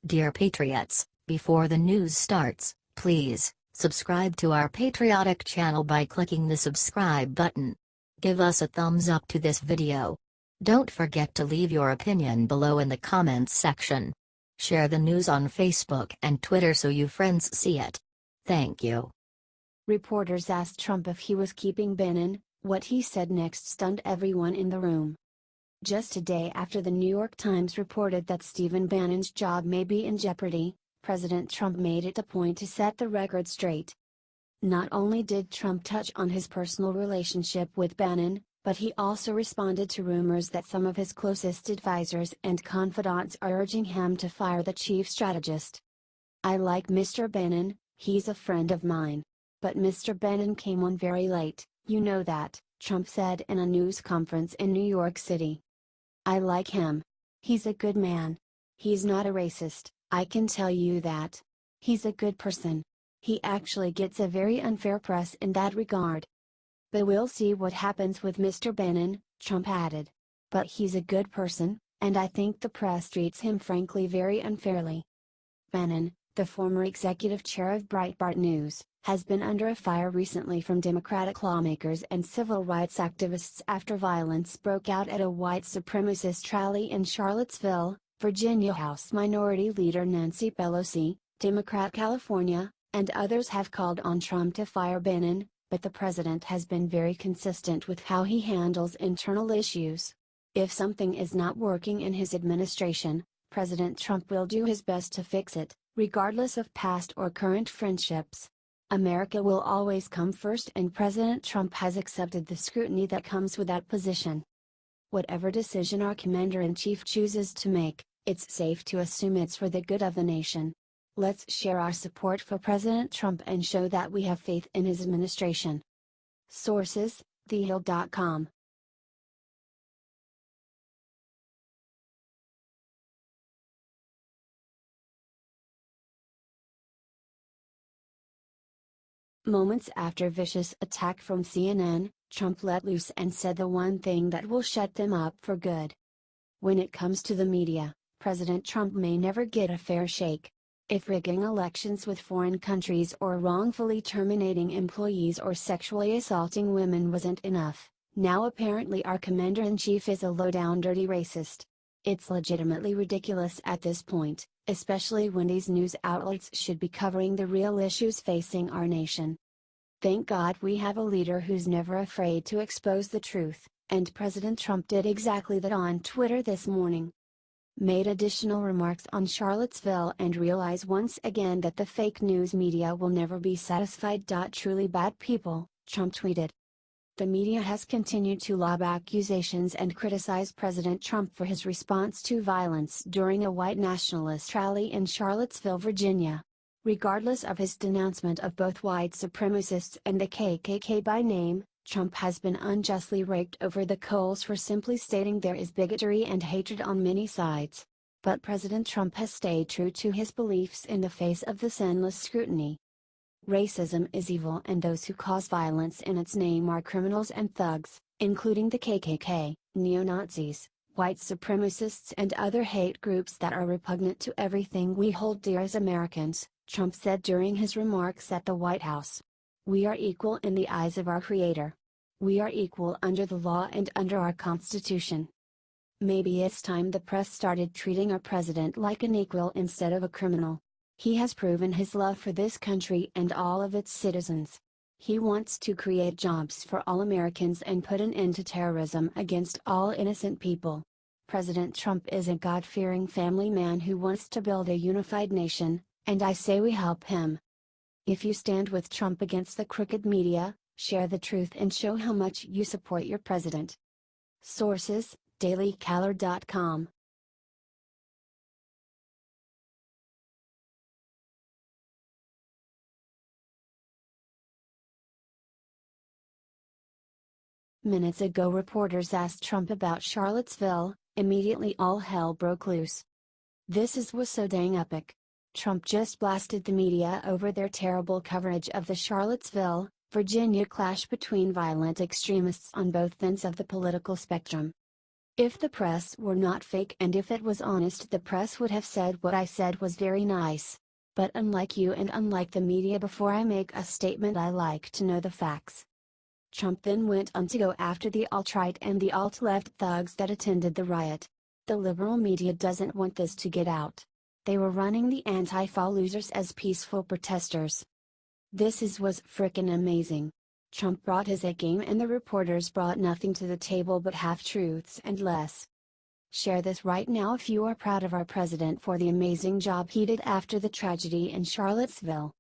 Dear Patriots, before the news starts, please subscribe to our patriotic channel by clicking the subscribe button. Give us a thumbs up to this video. Don't forget to leave your opinion below in the comments section. Share the news on Facebook and Twitter so your friends see it. Thank you. Reporters asked Trump if he was keeping Bannon. What he said next stunned everyone in the room. Just a day after the New York Times reported that Stephen Bannon's job may be in jeopardy, President Trump made it a point to set the record straight. Not only did Trump touch on his personal relationship with Bannon, but he also responded to rumors that some of his closest advisors and confidants are urging him to fire the chief strategist. "I like Mr. Bannon, he's a friend of mine. But Mr. Bannon came on very late, you know that," Trump said in a news conference in New York City. "I like him. He's a good man. He's not a racist, I can tell you that. He's a good person. He actually gets a very unfair press in that regard. But we'll see what happens with Mr. Bannon," Trump added. "But he's a good person, and I think the press treats him frankly very unfairly." Bannon, the former executive chair of Breitbart News, has been under fire recently from Democratic lawmakers and civil rights activists after violence broke out at a white supremacist rally in Charlottesville, Virginia. House Minority Leader Nancy Pelosi, Democrat California, and others have called on Trump to fire Bannon, but the president has been very consistent with how he handles internal issues. If something is not working in his administration, President Trump will do his best to fix it, regardless of past or current friendships. America will always come first, and President Trump has accepted the scrutiny that comes with that position. Whatever decision our commander-in-chief chooses to make, it's safe to assume it's for the good of the nation. Let's share our support for President Trump and show that we have faith in his administration. Sources: thehill.com. Moments after vicious attack from CNN, Trump let loose and said the one thing that will shut them up for good. When it comes to the media, President Trump may never get a fair shake. If rigging elections with foreign countries or wrongfully terminating employees or sexually assaulting women wasn't enough, now apparently our commander-in-chief is a low-down dirty racist. It's legitimately ridiculous at this point, especially when these news outlets should be covering the real issues facing our nation. Thank God we have a leader who's never afraid to expose the truth, and President Trump did exactly that on Twitter this morning. Made additional remarks on Charlottesville and realized once again that the fake news media will never be satisfied. Truly bad people, Trump tweeted. The media has continued to lob accusations and criticize President Trump for his response to violence during a white nationalist rally in Charlottesville, Virginia. Regardless of his denouncement of both white supremacists and the KKK by name, Trump has been unjustly raked over the coals for simply stating there is bigotry and hatred on many sides. But President Trump has stayed true to his beliefs in the face of this endless scrutiny. Racism is evil, and those who cause violence in its name are criminals and thugs, including the KKK, neo-Nazis, white supremacists and other hate groups that are repugnant to everything we hold dear as Americans, Trump said during his remarks at the White House. "We are equal in the eyes of our Creator. We are equal under the law and under our Constitution. Maybe it's time the press started treating our president like an equal instead of a criminal. He has proven his love for this country and all of its citizens. He wants to create jobs for all Americans and put an end to terrorism against all innocent people. President Trump is a God-fearing family man who wants to build a unified nation, and I say we help him. If you stand with Trump against the crooked media, share the truth and show how much you support your president." Sources: dailycaller.com. Minutes ago reporters asked Trump about Charlottesville, immediately all hell broke loose. This was so dang epic. Trump just blasted the media over their terrible coverage of the Charlottesville, Virginia clash between violent extremists on both ends of the political spectrum. If the press were not fake and if it was honest, the press would have said what I said was very nice. But unlike you and unlike the media, before I make a statement I like to know the facts." Trump then went on to go after the alt-right and the alt-left thugs that attended the riot. The liberal media doesn't want this to get out. They were running the Antifa losers as peaceful protesters. Was frickin' amazing. Trump brought his A game and the reporters brought nothing to the table but half-truths and less. Share this right now if you are proud of our president for the amazing job he did after the tragedy in Charlottesville.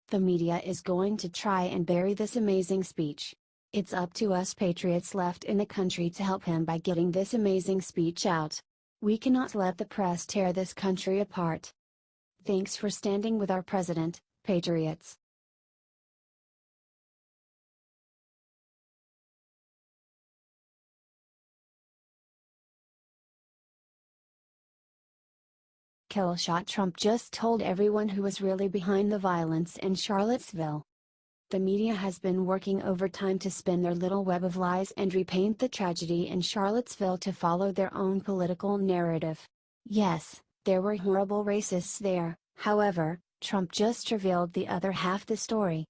The media is going to try and bury this amazing speech. It's up to us patriots left in the country to help him by getting this amazing speech out. We cannot let the press tear this country apart. Thanks for standing with our president, patriots. Killshot Trump just told everyone who was really behind the violence in Charlottesville. The media has been working overtime to spin their little web of lies and repaint the tragedy in Charlottesville to follow their own political narrative. Yes, there were horrible racists there, however, Trump just revealed the other half the story.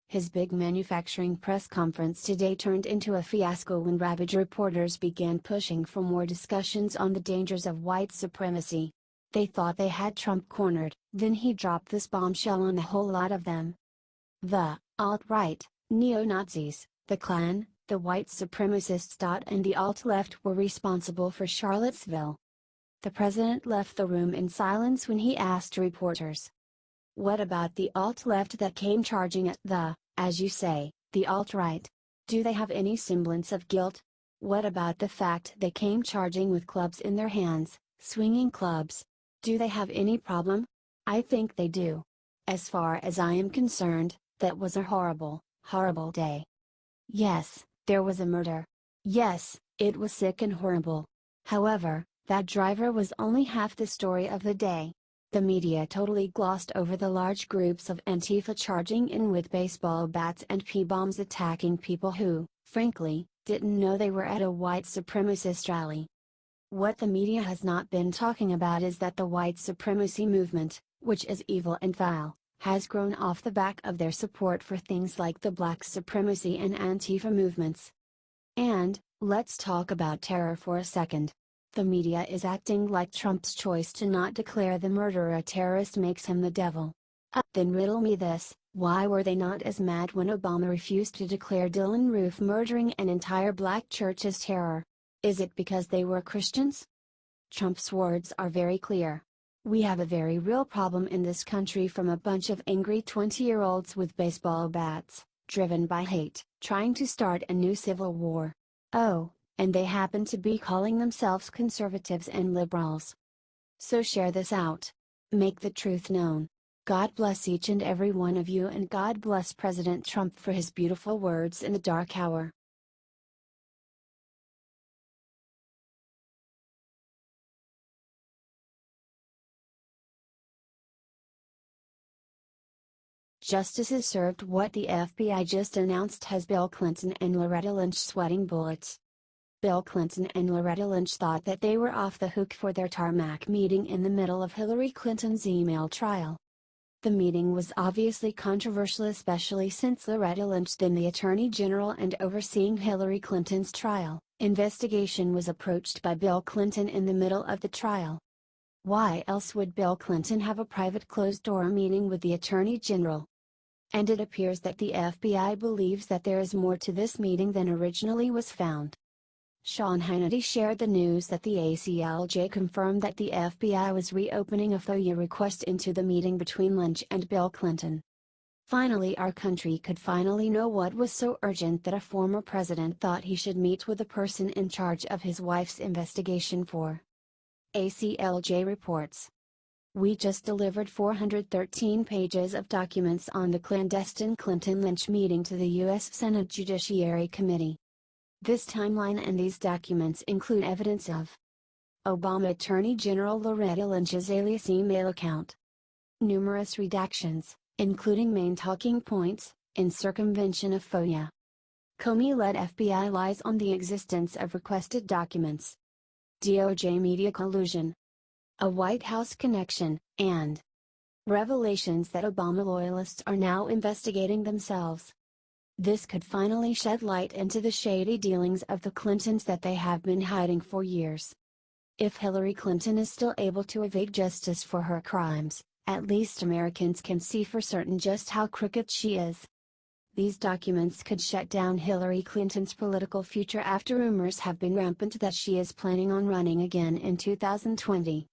His big manufacturing press conference today turned into a fiasco when rabid reporters began pushing for more discussions on the dangers of white supremacy. They thought they had Trump cornered, then he dropped this bombshell on a whole lot of them. The alt-right, neo-Nazis, the Klan, the white supremacists. And the alt-left were responsible for Charlottesville. The president left the room in silence when he asked reporters. What about the alt-left that came charging at as you say, the alt-right? Do they have any semblance of guilt? What about the fact they came charging with clubs in their hands, swinging clubs? Do they have any problem? I think they do. As far as I am concerned, that was a horrible, horrible day. Yes, there was a murder. Yes, it was sick and horrible. However, that driver was only half the story of the day. The media totally glossed over the large groups of Antifa charging in with baseball bats and pea-bombs attacking people who, frankly, didn't know they were at a white supremacist rally. What the media has not been talking about is that the white supremacy movement, which is evil and vile, has grown off the back of their support for things like the black supremacy and Antifa movements. And, let's talk about terror for a second. The media is acting like Trump's choice to not declare the murderer a terrorist makes him the devil. Then riddle me this, why were they not as mad when Obama refused to declare Dylann Roof murdering an entire black church as terror? Is it because they were Christians? Trump's words are very clear. We have a very real problem in this country from a bunch of angry 20-year-olds with baseball bats, driven by hate, trying to start a new civil war. Oh, and they happen to be calling themselves conservatives and liberals. So share this out. Make the truth known. God bless each and every one of you, and God bless President Trump for his beautiful words in the dark hour. Justices served what the FBI just announced has Bill Clinton and Loretta Lynch sweating bullets. Bill Clinton and Loretta Lynch thought that they were off the hook for their tarmac meeting in the middle of Hillary Clinton's email trial. The meeting was obviously controversial, especially since Loretta Lynch, then the Attorney General and overseeing Hillary Clinton's trial, investigation, was approached by Bill Clinton in the middle of the trial. Why else would Bill Clinton have a private closed-door meeting with the Attorney General? And it appears that the FBI believes that there is more to this meeting than originally was found. Sean Hannity shared the news that the ACLJ confirmed that the FBI was reopening a FOIA request into the meeting between Lynch and Bill Clinton. Finally, our country could finally know what was so urgent that a former president thought he should meet with the person in charge of his wife's investigation for. ACLJ reports. We just delivered 413 pages of documents on the clandestine Clinton-Lynch meeting to the U.S. Senate Judiciary Committee. This timeline and these documents include evidence of Obama Attorney General Loretta Lynch's alias email account, numerous redactions, including main talking points, in circumvention of FOIA. Comey-led FBI lies on the existence of requested documents. DOJ media collusion, a White House connection, and revelations that Obama loyalists are now investigating themselves. This could finally shed light into the shady dealings of the Clintons that they have been hiding for years. If Hillary Clinton is still able to evade justice for her crimes, at least Americans can see for certain just how crooked she is. These documents could shut down Hillary Clinton's political future after rumors have been rampant that she is planning on running again in 2020.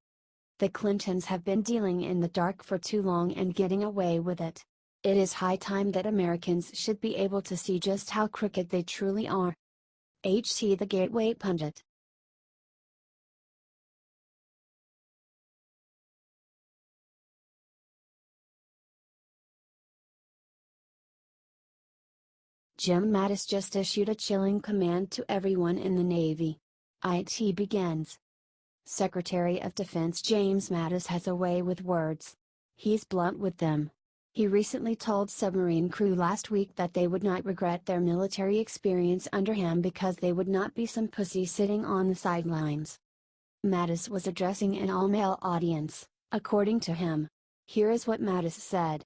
The Clintons have been dealing in the dark for too long and getting away with it. It is high time that Americans should be able to see just how crooked they truly are. HT the Gateway Pundit. Jim Mattis just issued a chilling command to everyone in the Navy. IT begins. Secretary of Defense James Mattis has a way with words. He's blunt with them. He recently told submarine crew last week that they would not regret their military experience under him because they would not be some pussy sitting on the sidelines. Mattis was addressing an all-male audience, according to him. Here is what Mattis said.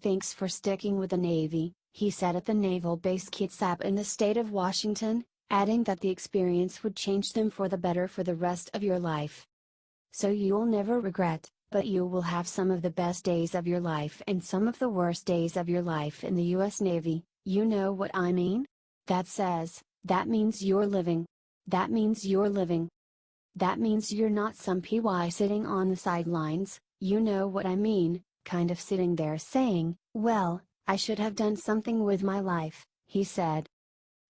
"Thanks for sticking with the Navy," he said at the naval base Kitsap in the state of Washington, adding that the experience would change them for the better for the rest of your life. "So you'll never regret, but you will have some of the best days of your life and some of the worst days of your life in the US Navy, you know what I mean? That means you're living. That means you're living. That means you're not some PY sitting on the sidelines, you know what I mean, kind of sitting there saying, well, I should have done something with my life," he said.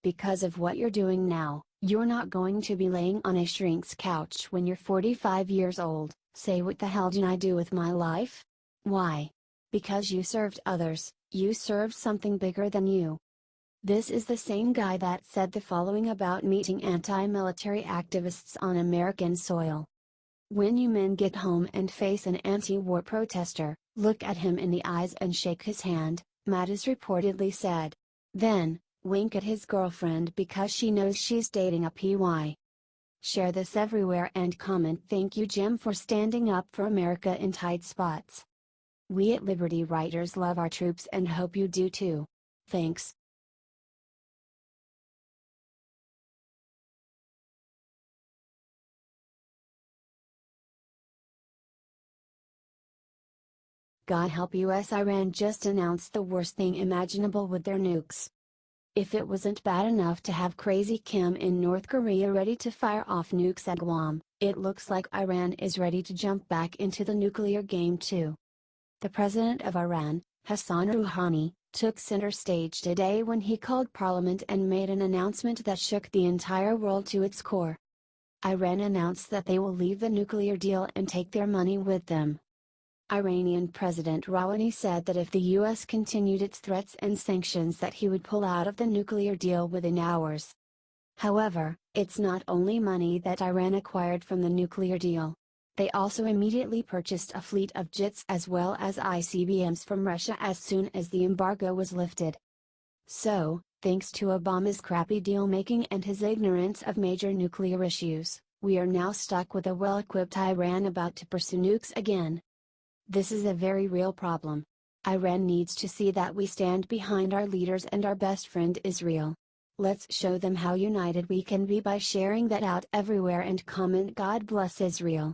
"Because of what you're doing now, you're not going to be laying on a shrink's couch when you're 45 years old, say what the hell did I do with my life? Why? Because you served others, you served something bigger than you." This is the same guy that said the following about meeting anti-military activists on American soil. "When you men get home and face an anti-war protester, look at him in the eyes and shake his hand," Mattis reportedly said. Then, wink at his girlfriend because she knows she's dating a PY. Share this everywhere and comment "Thank you Jim for standing up for America in tight spots. We at Liberty Writers love our troops and hope you do too. Thanks." God help US. Iran just announced the worst thing imaginable with their nukes. If it wasn't bad enough to have crazy Kim in North Korea ready to fire off nukes at Guam, it looks like Iran is ready to jump back into the nuclear game too. The president of Iran, Hassan Rouhani, took center stage today when he called parliament and made an announcement that shook the entire world to its core. Iran announced that they will leave the nuclear deal and take their money with them. Iranian President Rouhani said that if the US continued its threats and sanctions that he would pull out of the nuclear deal within hours. However, it's not only money that Iran acquired from the nuclear deal. They also immediately purchased a fleet of jets as well as ICBMs from Russia as soon as the embargo was lifted. So, thanks to Obama's crappy deal-making and his ignorance of major nuclear issues, we are now stuck with a well-equipped Iran about to pursue nukes again. This is a very real problem. Iran needs to see that we stand behind our leaders and our best friend Israel. Let's show them how united we can be by sharing that out everywhere and comment "God bless Israel."